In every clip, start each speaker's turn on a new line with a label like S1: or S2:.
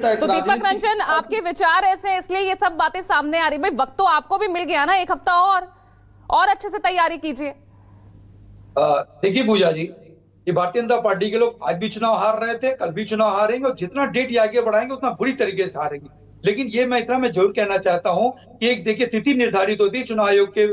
S1: तो दीपक रंजन, आपके विचार ऐसे इसलिए ये सब बातें सामने आ रही। भाई वक्त तो आपको भी मिल गया ना, एक हफ्ता और अच्छे से तैयारी कीजिए।
S2: देखिए पूजा जी, ये भारतीय जनता पार्टी के लोग आज भी चुनाव हार रहे थे, कल भी चुनाव हारेंगे और जितना डेट ये आगे बढ़ाएंगे उतना बुरी तरीके से हारेंगे। लेकिन ये मैं जरूर कहना चाहता हूं कि एक देखिए तिथि निर्धारित होती है चुनाव आयोग के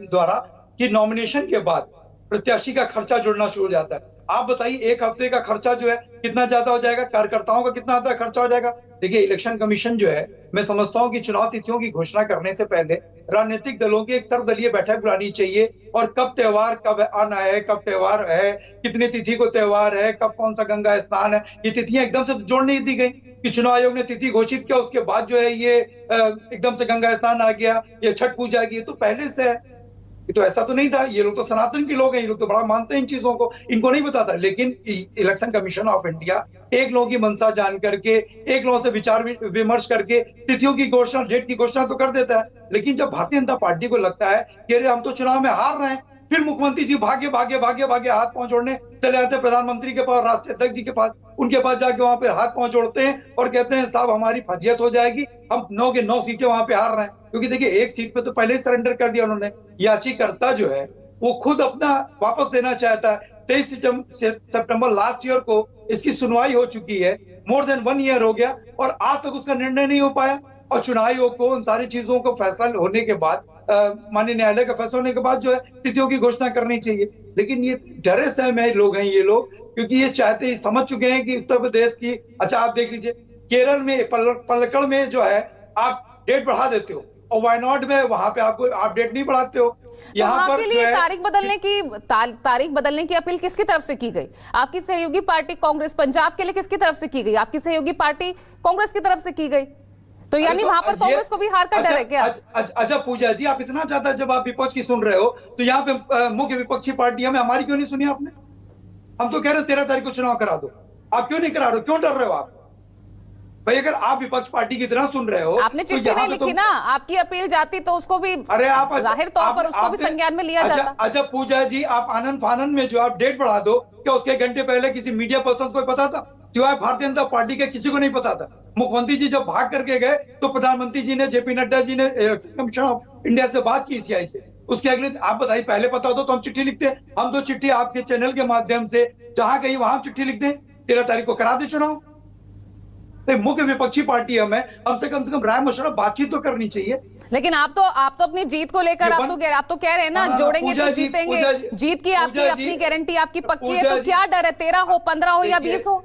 S2: द्वारा कि नॉमिनेशन के बाद प्रत्याशी का खर्चा जुड़ना शुरू हो जाता है। आप बताइए एक हफ्ते का खर्चा जो है कितना ज्यादा हो जाएगा, कार्यकर्ताओं का कितना ज्यादा खर्चा हो जाएगा। देखिए इलेक्शन कमीशन जो है, मैं समझता हूं कि चुनाव तिथियों की घोषणा करने से पहले राजनीतिक दलों की एक सर्वदलीय बैठक बुलानी चाहिए और कब त्योहार कब आना है, कब त्योहार है, कितनी तिथि को त्योहार है, कब कौन सा गंगा स्नान है, ये तिथियां एकदम से जोड़ नहीं दी गई कि चुनाव आयोग ने तिथि घोषित किया उसके बाद जो है ये एकदम से गंगा स्नान आ गया, ये छठ पूजा की, तो पहले से है। ये तो ऐसा तो नहीं था। ये लोग तो सनातन के लोग हैं, ये लोग तो बड़ा मानते हैं इन चीजों को, इनको नहीं पता था। लेकिन इलेक्शन कमीशन ऑफ इंडिया एक लोगों की मंशा जान करके, एक लोगों से विचार विमर्श करके तिथियों की घोषणा, डेट की घोषणा तो कर देता है। लेकिन जब भारतीय जनता पार्टी को लगता है कि अरे हम तो चुनाव में हार रहे हैं, फिर मुख्यमंत्री जी भागे भागे भागे भागे हाथ पांव जोड़ने चले जाते हैं प्रधानमंत्री के पास, राष्ट्रीय अध्यक्ष जी के पास। उनके पास जाके वहां पे हाथ पांव जोड़ते हैं और कहते हैं साहब हमारी फजियत हो जाएगी, हम 9 के 9 सीटें वहां पे हार रहे हैं। क्योंकि देखिए एक सीट पे तो पहले ही सरेंडर कर दिया उन्होंने। याचिकाकर्ता जो है वो खुद अपना वापस देना चाहता है। 23 सितंबर लास्ट ईयर को इसकी सुनवाई हो चुकी है, मोर देन 1 ईयर हो गया और आज तक उसका निर्णय नहीं हो पाया। और चुनाव आयोग को उन सारी चीजों को फैसला होने के बाद, माननीय न्यायालय का फैसला होने के बाद जो है तिथियों की घोषणा करनी चाहिए। लेकिन ये डरे सहमे लोग हैं ये लोग, क्योंकि ये चाहते समझ चुके हैं कि उत्तर प्रदेश की, अच्छा आप देख लीजिए केरल में पलक्कड़ में जो है आप डेट बढ़ा देते हो और वायनाड में वहां पे आपको आप डेट नहीं बढ़ाते हो।
S1: यहाँ पर के लिए तारीख बदलने की अपील किसकी तरफ से की गई? आपकी सहयोगी पार्टी कांग्रेस पंजाब के लिए किसकी तरफ से की गई? आपकी सहयोगी पार्टी कांग्रेस की तरफ से की गई। तो यानी वहां पर कांग्रेस को भी हार का डर है क्या?
S2: अच्छा पूजा जी, आप इतना ज्यादा जब आप विपक्ष की सुन रहे हो तो यहाँ पे मुख्य विपक्षी पार्टियां में हमारी क्यों नहीं सुनी आपने? हम तो कह रहे हैं 13 तारीख को चुनाव करा दो, आप क्यों नहीं करा रहे हो? क्यों डर रहे हो आप? भाई अगर आप विपक्ष पार्टी की तरह सुन रहे हो,
S1: आपने चिट्ठी नहीं लिखी ना, आपकी अपील जाती तो उसको भी,
S2: अरे आप
S1: जाहिर तौर पर उसको भी संज्ञान में लिया जाता।
S2: अच्छा पूजा जी, आप आनंद फानंद में जो आप डेट बढ़ा दो, क्या उसके घंटे पहले किसी मीडिया पर्सन को पता था? सिवाय भारतीय जनता पार्टी के किसी को नहीं पता था। मुख्यमंत्री जी जब भाग करके गए तो प्रधानमंत्री जी ने, जेपी नड्डा जी ने कमीशन ऑफ इंडिया से बात की सीआई से। उसके अगले आप बताइए, पहले पता होता तो हम चिट्ठी लिखते। हम तो चिट्ठी आपके चैनल के माध्यम से जहां कहीं वहां चिट्ठी लिख दें, 13 तारीख को करा दे चुनाव। मुख्य विपक्षी पार्टी हमें हमसे कम से कम राय मशवरा बातचीत तो करनी चाहिए।
S1: लेकिन आप तो अपनी जीत को लेकर आप तो कह रहे हैं ना, जोड़ेंगे तो जीतेंगे। जीत की आपकी अपनी गारंटी आपकी पक्की है, तो क्या डर है? 13 हो, 15 हो या 20 हो?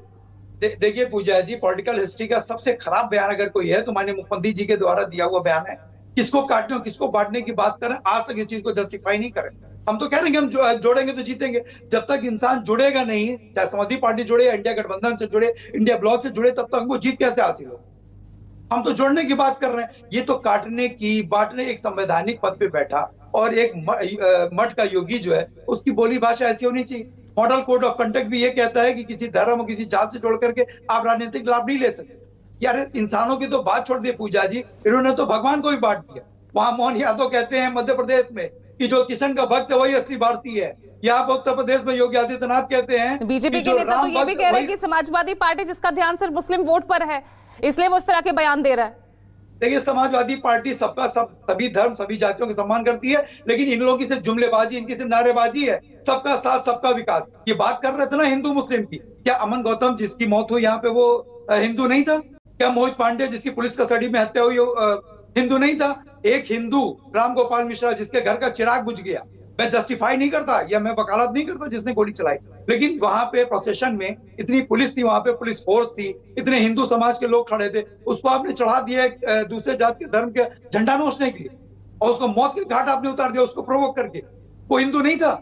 S2: देखिए पूजा जी, पॉलिटिकल हिस्ट्री का सबसे खराब बयान अगर कोई है तो माननीय मुख्यमंत्री जी के द्वारा दिया हुआ बयान है। किसको काटने और किसको बांटने की बात करें, आज तक इस चीज को जस्टिफाई नहीं करें। हम तो कह रहे हैं कि हम जोड़ेंगे तो जीतेंगे। जब तक इंसान जुड़ेगा नहीं, चाहे समाजवादी पार्टी जुड़े, इंडिया गठबंधन से जुड़े, इंडिया ब्लॉक से जुड़े, तब तक हमको जीत कैसे हासिल हो? हम तो जोड़ने की बात कर रहे हैं। ये तो काटने की, बांटने। एक संवैधानिक पद पे बैठा और एक मठ का योगी जो है, उसकी बोली भाषा ऐसी होनी चाहिए। मॉडल कोड ऑफ कंडक्ट भी ये कहता है कि किसी धर्म और किसी जात से जोड़ करके आप राजनीतिक लाभ नहीं ले सकते। यार इंसानों की तो बात छोड़ दी पूजा जी, इन्होंने तो भगवान को भी बांट दिया। वहां मोहन यादव कहते हैं मध्य प्रदेश में कि जो किशन का भक्त है वही असली भारतीय है। यहाँ पर उत्तर प्रदेश में योगी आदित्यनाथ कहते हैं,
S1: बीजेपी के नेता तो ये भी कह रहे हैं कि समाजवादी पार्टी जिसका ध्यान सिर्फ मुस्लिम वोट पर है, इसलिए वो इस तरह के बयान दे रहा है।
S2: देखिए समाजवादी पार्टी सभी धर्म सभी जातियों का सम्मान करती है, लेकिन इन लोगों की सिर्फ जुमलेबाजी, इनकी सिर्फ नारेबाजी है। सबका साथ सबका विकास, ये बात कर रहे थे ना हिंदू मुस्लिम की। क्या अमन गौतम जिसकी मौत हुई यहाँ पे वो हिंदू नहीं था? क्या मोहित पांडे जिसकी पुलिस कस्टडी में हत्या हुई हिंदू नहीं था? एक हिंदू राम गोपाल मिश्रा जिसके घर का चिराग बुझ गया, मैं जस्टिफाई नहीं करता या मैं वकालत नहीं करता जिसने गोली चलाई, लेकिन वहां पे प्रोसेशन में इतनी पुलिस थी, वहां पे पुलिस फोर्स थी, इतने हिंदू समाज के लोग खड़े थे, उसको आपने चढ़ा दिया दूसरे जात के धर्म के झंडा नोचने के लिए और उसको मौत के घाट आपने उतार दिया उसको प्रोवोक करके। वो हिंदू नहीं था।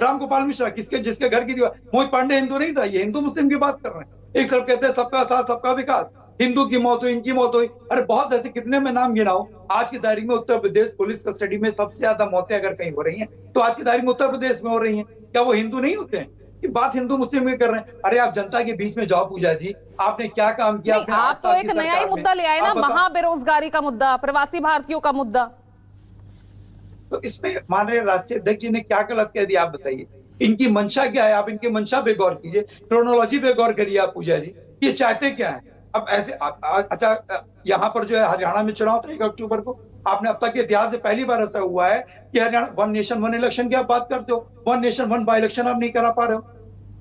S2: राम गोपाल मिश्रा जिसके घर की दीवार, मोहित पांडे हिंदू नहीं था। ये हिंदू मुस्लिम की बात कर रहे हैं। एक तरफ कहते हैं सबका साथ सबका विकास, हिंदू की मौत हुई, इनकी मौत हुई। अरे बहुत ऐसे कितने में नाम गिनाऊं। आज की तारीख में उत्तर प्रदेश पुलिस कस्टडी में सबसे ज्यादा मौतें अगर कहीं हो रही हैं तो आज की तारीख में उत्तर प्रदेश में हो रही हैं। क्या वो हिंदू नहीं होते हैं? कि बात हिंदू मुस्लिम में कर रहे हैं। अरे आप जनता के बीच में जाओ पूजा जी, आपने क्या काम किया?
S1: आप तो एक नया ही मुद्दा ले आए ना, महाबेरोजगारी का मुद्दा, प्रवासी भारतीयों का मुद्दा।
S2: तो इसमें माननीय राष्ट्रीय अध्यक्ष जी ने क्या गलत कह दिया आप बताइए? इनकी मंशा क्या है? आप इनकी मंशा पे गौर कीजिए, क्रोनोलॉजी पे गौर करिए आप पूजा जी। ये चाहते क्या है? अब ऐसे अच्छा, यहाँ पर जो है हरियाणा में चुनाव था 1 अक्टूबर को, आपने अब तक के इतिहास से पहली बार ऐसा हुआ है कि हरियाणा 1 नेशन 1 इलेक्शन की आप बात करते हो, 1 नेशन 1 बाई इलेक्शन आप नहीं करा पा रहे हो।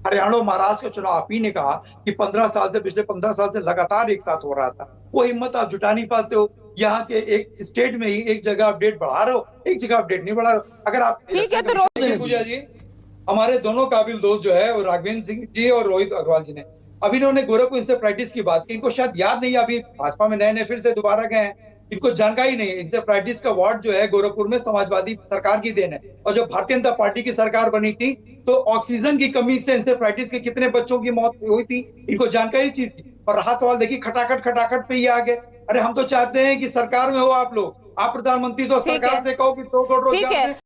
S2: हरियाणा और महाराष्ट्र का चुनाव आप ही ने कहा कि 15 साल से, पिछले 15 साल से लगातार एक साथ हो रहा था, वो हिम्मत आप जुटा नहीं पाते हो। यहाँ के एक स्टेट में ही एक जगह अपडेट बढ़ा रहे हो, एक जगह अपडेट नहीं बढ़ा रहे हो। अगर आप
S1: ठीक है, तो
S2: देखिए पूजा जी, हमारे दोनों काबिल दोस्त जो है वो राघवेंद्र सिंह जी और रोहित अग्रवाल जी ने, अभी इन्होंने गोरखपुर इंसेफ्लाइटिस की बात की, इनको शायद याद नहीं है, अभी भाजपा में नए नए फिर से दोबारा गए हैं, इनको जानकारी नहीं है। इंसेफ्लाइटिस का वार्ड जो है गोरखपुर में समाजवादी सरकार की देन है, और जब भारतीय जनता पार्टी की सरकार बनी थी तो ऑक्सीजन की कमी से इंसेफ्लाइटिस के कितने बच्चों की मौत हुई थी, इनको जानकारी इस चीज की। और रहा सवाल, देखिए खटाखट पे ये आ गए। अरे हम तो चाहते हैं कि सरकार में हो आप लोग, आप प्रधानमंत्री हो,
S1: ठीक
S2: सरकार
S1: है।
S2: से कहो कि 2 करोड़
S1: ठीक
S2: रोजगार
S1: है।
S2: दें।